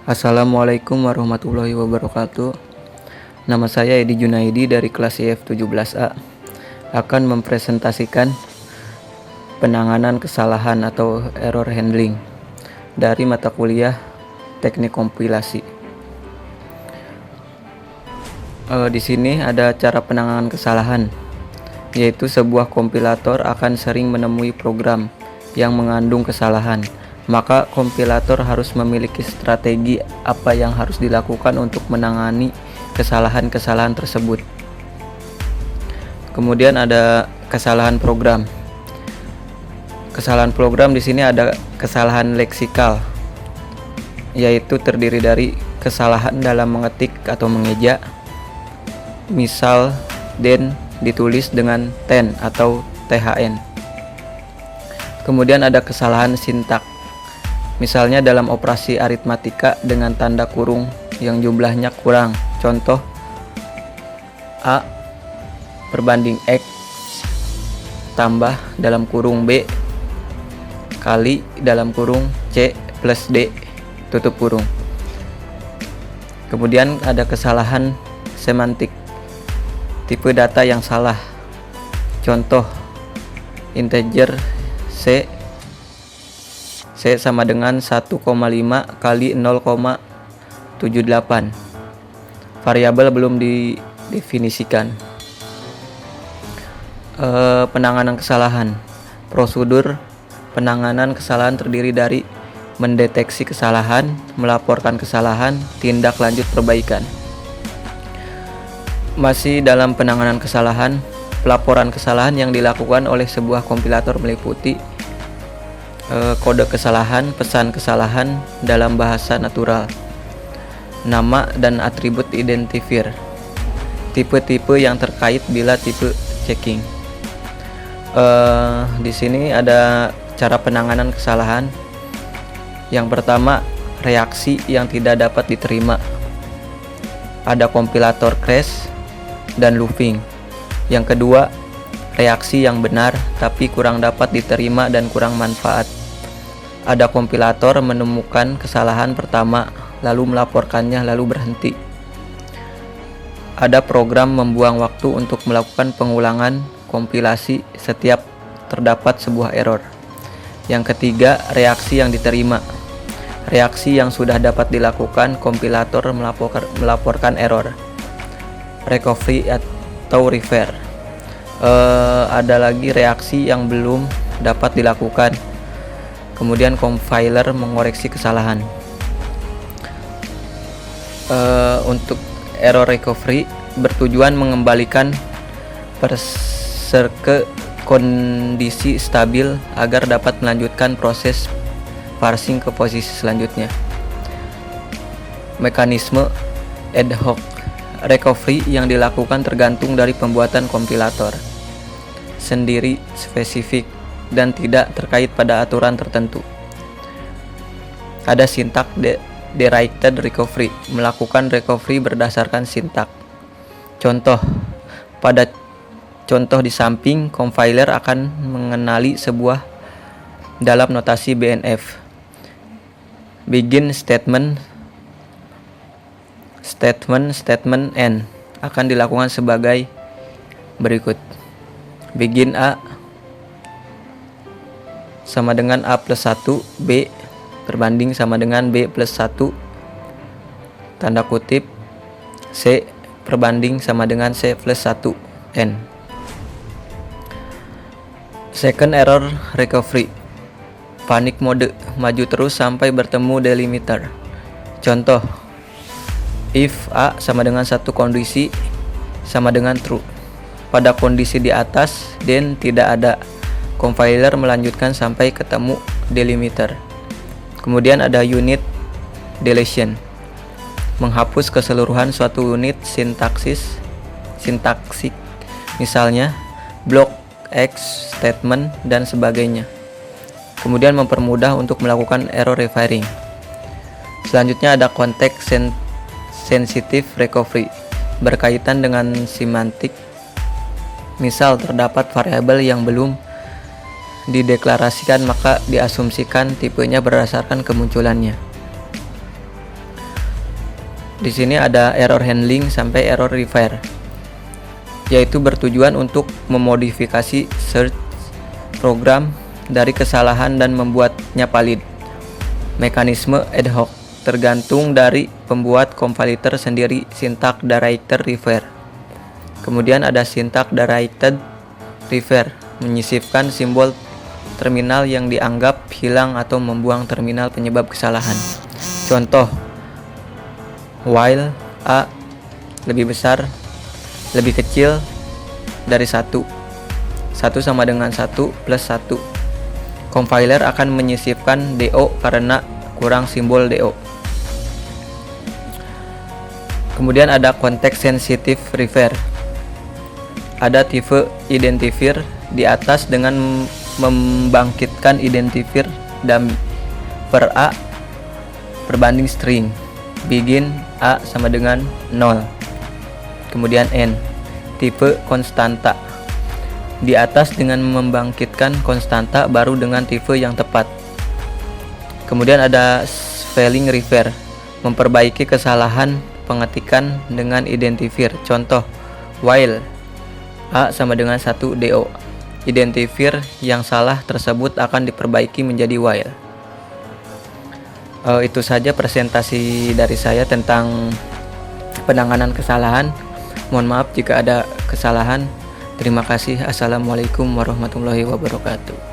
Assalamualaikum warahmatullahi wabarakatuh. Nama saya Edi Junaidi dari kelas IF17A akan mempresentasikan penanganan kesalahan atau error handling dari mata kuliah Teknik Kompilasi. Di sini ada cara penanganan kesalahan, yaitu sebuah kompilator akan sering menemui program yang mengandung kesalahan. Maka kompilator harus memiliki strategi apa yang harus dilakukan untuk menangani kesalahan-kesalahan tersebut. Kemudian ada kesalahan program. Kesalahan program di sini ada kesalahan leksikal, yaitu terdiri dari kesalahan dalam mengetik atau mengeja. Misal den ditulis dengan ten atau thn. Kemudian ada kesalahan sintak. Misalnya dalam operasi aritmatika dengan tanda kurung yang jumlahnya kurang. Contoh A perbanding X tambah dalam kurung B kali dalam kurung C plus D tutup kurung. Kemudian ada kesalahan semantik. Tipe data yang salah. Contoh integer C sama dengan 1,5 kali 0,78. Variabel belum didefinisikan. Penanganan kesalahan. Prosedur penanganan kesalahan terdiri dari mendeteksi kesalahan, melaporkan kesalahan, tindak lanjut perbaikan. Masih dalam penanganan kesalahan, pelaporan kesalahan yang dilakukan oleh sebuah kompilator meliputi kode kesalahan, pesan kesalahan dalam bahasa natural, nama dan atribut identifier, tipe-tipe yang terkait bila tipe checking. Di sini ada cara penanganan kesalahan. Yang pertama, reaksi yang tidak dapat diterima. Ada kompilator crash dan looping. Yang kedua, reaksi yang benar tapi kurang dapat diterima dan kurang manfaat. Ada kompilator menemukan kesalahan pertama lalu melaporkannya lalu berhenti. Ada program membuang waktu untuk melakukan pengulangan kompilasi setiap terdapat sebuah error. Yang ketiga, reaksi yang diterima. Reaksi yang sudah dapat dilakukan, kompilator melaporkan error. Recovery atau repair. Ada lagi reaksi yang belum dapat dilakukan. Kemudian compiler mengoreksi kesalahan. Untuk error recovery bertujuan mengembalikan parser ke kondisi stabil agar dapat melanjutkan proses parsing ke posisi selanjutnya. Mekanisme ad hoc recovery yang dilakukan tergantung dari pembuatan kompilator sendiri spesifik dan tidak terkait pada aturan tertentu. Ada sintak directed recovery, melakukan recovery berdasarkan sintak. Contoh di samping, compiler akan mengenali sebuah dalam notasi BNF. Begin statement end akan dilakukan sebagai berikut. Begin A sama dengan A plus 1, B berbanding sama dengan B plus 1, tanda kutip, C berbanding sama dengan C plus 1, N. Second error recovery, panic mode, maju terus sampai bertemu delimiter. Contoh, if A sama dengan satu kondisi sama dengan true. Pada kondisi di atas, then tidak ada. Compiler melanjutkan sampai ketemu delimiter. Kemudian ada unit deletion, menghapus keseluruhan suatu unit sintaksik, misalnya block, X, statement, dan sebagainya. Kemudian mempermudah untuk melakukan error refiring. Selanjutnya ada context sensitive recovery, berkaitan dengan semantik. Misal terdapat variabel yang belum dideklarasikan maka diasumsikan tipenya berdasarkan kemunculannya. Di sini ada error handling sampai error repair, yaitu bertujuan untuk memodifikasi search program dari kesalahan dan membuatnya valid. Mekanisme ad hoc tergantung dari pembuat compiler sendiri, syntax directed repair. Kemudian ada syntax directed repair, menyisipkan simbol terminal yang dianggap hilang atau membuang terminal penyebab kesalahan. Contoh, while A lebih besar, lebih kecil dari 1 sama dengan 1 plus 1. Compiler akan menyisipkan DO karena kurang simbol DO. Kemudian ada context sensitive repair. Ada tipe identifier di atas dengan membangkitkan identifier dummy per A berbanding string. Begin A sama dengan 0. Kemudian N. Tipe konstanta. Di atas dengan membangkitkan konstanta baru dengan tipe yang tepat. Kemudian ada spelling repair, memperbaiki kesalahan pengetikan dengan identifier. Contoh, while A sama dengan 1 DO. Identifier yang salah tersebut akan diperbaiki menjadi while. Itu saja presentasi dari saya tentang penanganan kesalahan. Mohon maaf jika ada kesalahan. Terima kasih. Assalamualaikum warahmatullahi wabarakatuh.